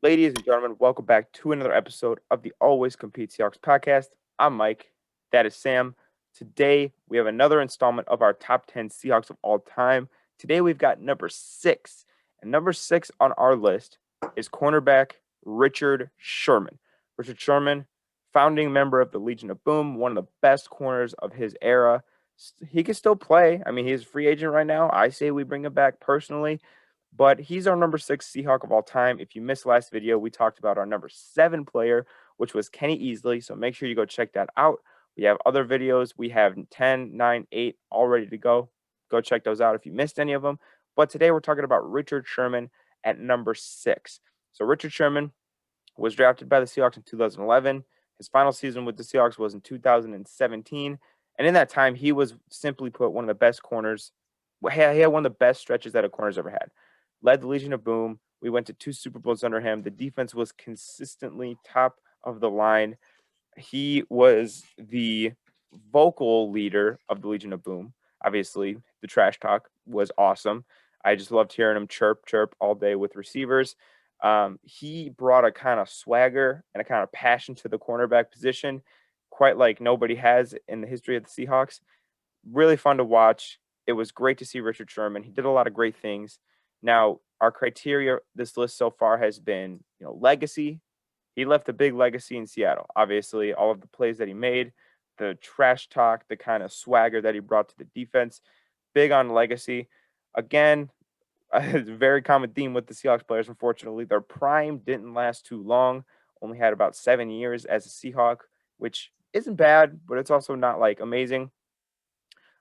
Ladies and gentlemen, welcome back to another episode of the Always Compete Seahawks Podcast. I'm Mike. That is Sam. Today, we have another installment of our top 10 Seahawks of all time. Today, we've got number 6. And number 6 on our list is cornerback Richard Sherman. Richard Sherman, founding member of the Legion of Boom, one of the best corners of his era. He can still play. I mean, he's a free agent right now. I say we bring him back personally. But he's our number 6 Seahawk of all time. If you missed last video, we talked about our number 7 player, which was Kenny Easley. So make sure you go check that out. We have other videos. We have 10, 9, 8 all ready to go. Go check those out if you missed any of them. But today we're talking about Richard Sherman at number 6. So Richard Sherman was drafted by the Seahawks in 2011. His final season with the Seahawks was in 2017. And in that time, he was simply put one of the best corners. He had one of the best stretches that a corner's ever had. Led the Legion of Boom. We went to 2 Super Bowls under him. The defense was consistently top of the line. He was the vocal leader of the Legion of Boom. Obviously, the trash talk was awesome. I just loved hearing him chirp all day with receivers. He brought a kind of swagger and a kind of passion to the cornerback position, quite like nobody has in the history of the Seahawks. Really fun to watch. It was great to see Richard Sherman. He did a lot of great things. Now, our criteria, this list so far has been, legacy. He left a big legacy in Seattle. Obviously, all of the plays that he made, the trash talk, the kind of swagger that he brought to the defense, big on legacy. Again, a very common theme with the Seahawks players, unfortunately. Their prime didn't last too long, only had about 7 years as a Seahawk, which isn't bad, but it's also not, amazing.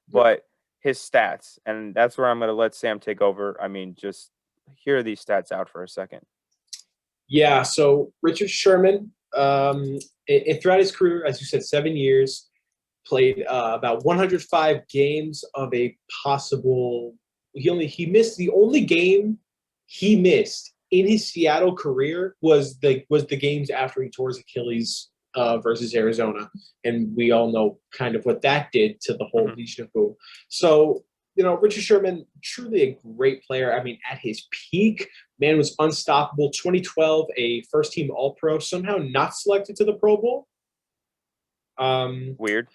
But his stats, and that's where I'm going to let Sam take over. I mean, just hear these stats out for a second. Yeah, so Richard Sherman, throughout his career, as you said, 7 years, played about 105 games of a possible. He missed the only game he missed in his Seattle career was the games after he tore his Achilles versus Arizona, and we all know kind of what that did to the whole Legion of Boom. So, Richard Sherman, truly a great player. I mean, at his peak, man was unstoppable. 2012, a first-team All-Pro, somehow not selected to the Pro Bowl. Weird.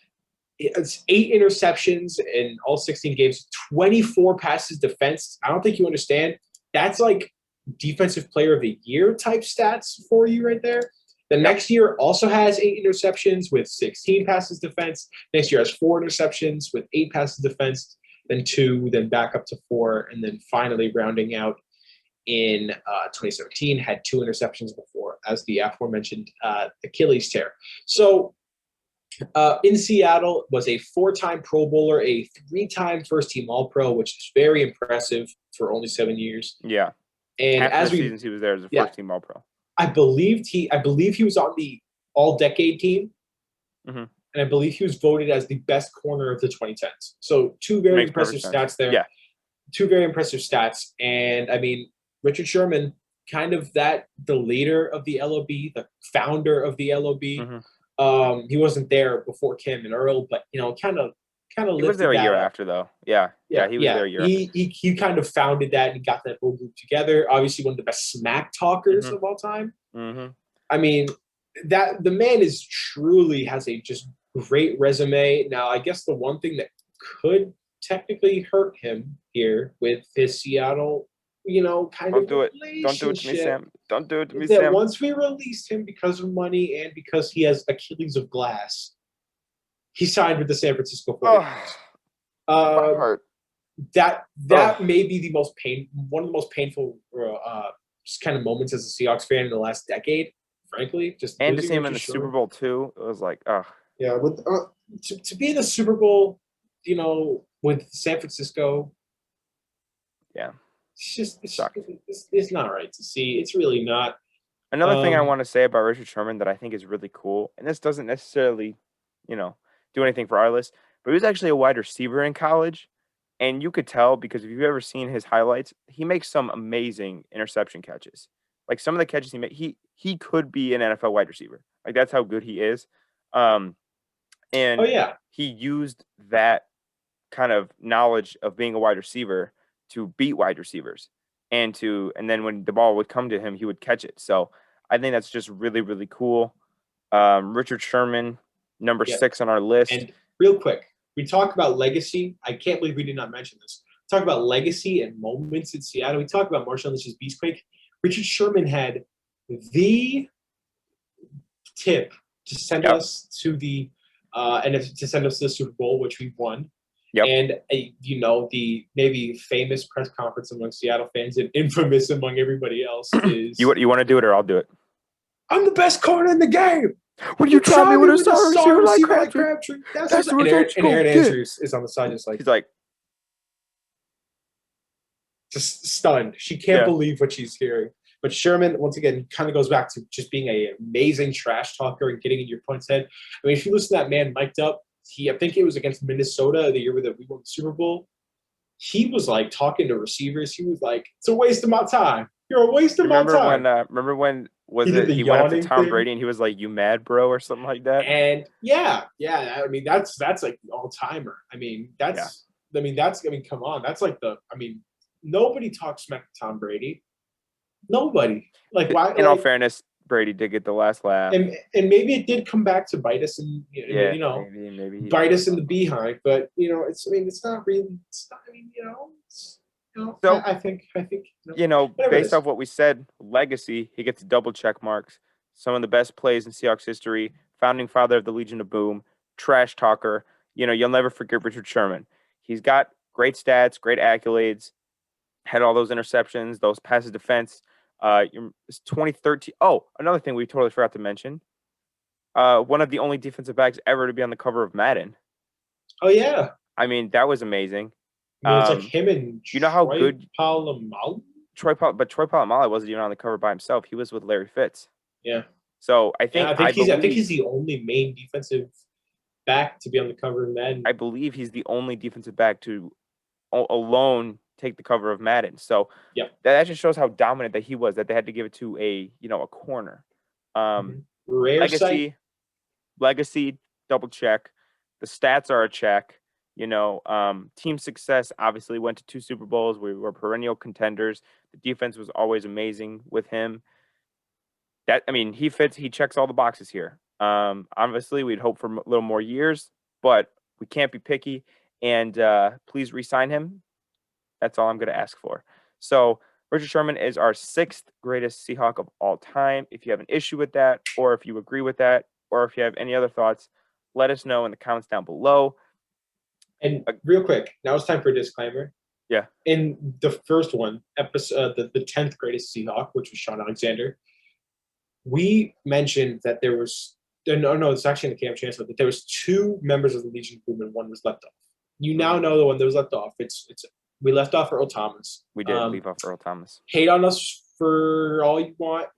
It's 8 interceptions in all 16 games, 24 passes defense. I don't think you understand. That's like defensive player of the year type stats for you right there. The next year also has 8 interceptions with 16 passes defense. Next year has 4 interceptions with 8 passes defense, then 2, then back up to 4, and then finally rounding out in 2017 had 2 interceptions before, as the aforementioned Achilles tear. So in Seattle was a 4-time Pro Bowler, a 3-time first-team All-Pro, which is very impressive for only 7 years. Yeah, and half as the seasons he was there as a first-team All-Pro. I believe he was on the All-Decade team, and I believe he was voted as the best corner of the 2010s. So 2 very impressive stats there. Yeah, 2 very impressive stats, and I mean Richard Sherman, kind of the leader of the LOB, the founder of the LOB. He wasn't there before Kim and Earl, but kind of he was there a year after, though. Yeah, he was there a year after. He kind of founded that and got that whole group together. Obviously, one of the best smack talkers of all time. I mean, that the man has a just great resume. Now, I guess the one thing that could technically hurt him here with his Seattle, Don't do it to me, Sam. Don't do it to me, Sam. Once we released him because of money and because he has Achilles of glass, he signed with the San Francisco 49ers. That may be one of the most painful kind of moments as a Seahawks fan in the last decade, frankly. And to see him in the Super Bowl too, it was like, yeah. With to be in the Super Bowl, with San Francisco, yeah. It's not right to see. It's really not. Another thing I want to say about Richard Sherman that I think is really cool, and this doesn't necessarily, do anything for our list, but he was actually a wide receiver in college, and you could tell because if you've ever seen his highlights, he makes some amazing interception catches. Like some of the catches he made, he could be an NFL wide receiver. Like that's how good he is. And he used that kind of knowledge of being a wide receiver to beat wide receivers. and then when the ball would come to him, he would catch it. So I think that's just really, really cool. Richard Sherman, number 6 on our list. And real quick, we talk about legacy. I can't believe we did not mention this. Talk about legacy and moments in Seattle. We talk about Marshawn Lynch's Beastquake. Richard Sherman had the tip to send us to the to send us to the Super Bowl, which we won. Yep. And the maybe famous press conference among Seattle fans and infamous among everybody else is you want to do it or I'll do it. I'm the best corner in the game. When you try me with a star receiver like Crabtree, that's what Aaron Andrews is on the side just like he's like just stunned. She can't believe what she's hearing. But Sherman, once again, kind of goes back to just being an amazing trash talker and getting in your opponent's head. I mean, if you listen to that man mic'd up, I think it was against Minnesota the year that we won the Super Bowl. He was like talking to receivers. He was like, "It's a waste of my time. You're a waste of my time." Remember when he went up to Tom Brady and he was like, "You mad, bro?" or something like that. And yeah. I mean, that's like the all timer. I mean, come on. That's like nobody talks smack to Tom Brady. Nobody. Like, why? In all fairness, Brady did get the last laugh, and maybe it did come back to bite us, and maybe bite us in the behind. But it's not really. So I think based off what we said, legacy, he gets double check marks. Some of the best plays in Seahawks history. Founding father of the Legion of Boom. Trash talker. You'll never forget Richard Sherman. He's got great stats, great accolades. Had all those interceptions, those passes defense. It's 2013. Oh, another thing we totally forgot to mention. One of the only defensive backs ever to be on the cover of Madden. Oh yeah. I mean, that was amazing. It's like him and how good Polamalu? Troy Polamalu wasn't even on the cover by himself. He was with Larry Fitz. Yeah. So I think he's the only main defensive back to be on the cover of Madden. I believe he's the only defensive back to alone take the cover of Madden. So that just shows how dominant that he was, that they had to give it to a corner. Rare legacy, double check. The stats are a check. Team success obviously went to 2 Super Bowls. We were perennial contenders. The defense was always amazing with him. He checks all the boxes here. Obviously we'd hope for a little more years, but we can't be picky. And please re-sign him. That's all I'm going to ask for. So Richard Sherman is our 6th greatest Seahawk of all time. If you have an issue with that, or if you agree with that, or if you have any other thoughts, let us know in the comments down below. And real quick, now it's time for a disclaimer. Yeah. In the first one, episode, the 10th greatest Seahawk, which was Sean Alexander, we mentioned that there was it's actually in the Camp Chancellor, that there was 2 members of the Legion of Boom and 1 was left off. You now know the one that was left off. We left off Earl Thomas. We did leave off Earl Thomas. Hate on us for all you want,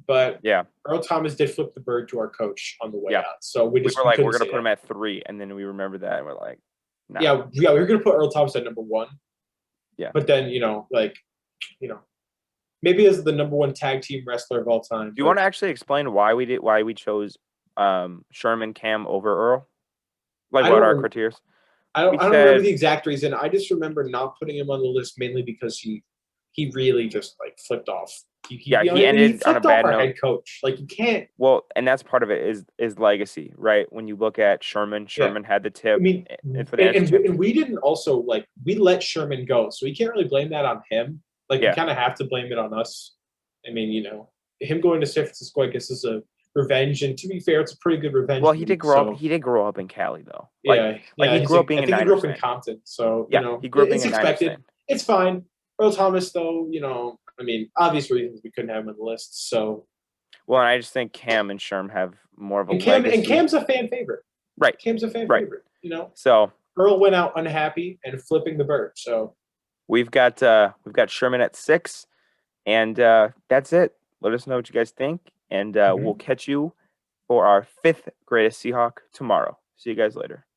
but Earl Thomas did flip the bird to our coach on the way out. So we were like, we're going to put him at 3, and then we remembered that, and we're like, nah. Yeah, we were going to put Earl Thomas at number 1. Yeah. But then, maybe as the number 1 tag team wrestler of all time. Do you want to actually explain why we chose Sherman Cam over Earl? Like, what our criteria? I don't remember the exact reason. I just remember not putting him on the list mainly because he really just flipped off. He ended on a bad note. Head coach, you can't. Well, and that's part of it is legacy, right? When you look at Sherman had the tip. I mean, and we didn't also we let Sherman go, so we can't really blame that on him. We kind of have to blame it on us. I mean, him going to San Francisco, I guess, is a revenge, and to be fair, it's a pretty good revenge. Well, he did grow up. He did grow up in Cali, though. He grew up being a Niners fan. He grew up in Compton, so he grew up being it's a expected. Niners fan. It's fine. Earl Thomas, though, obvious reasons we couldn't have him on the list. So, well, and I just think Cam and Sherm have more of a legacy. And Cam's a fan favorite, right? Cam's a fan favorite. So Earl went out unhappy and flipping the bird. So we've got Sherman at 6, and that's it. Let us know what you guys think, and we'll catch you for our 5th greatest Seahawk tomorrow. See you guys later.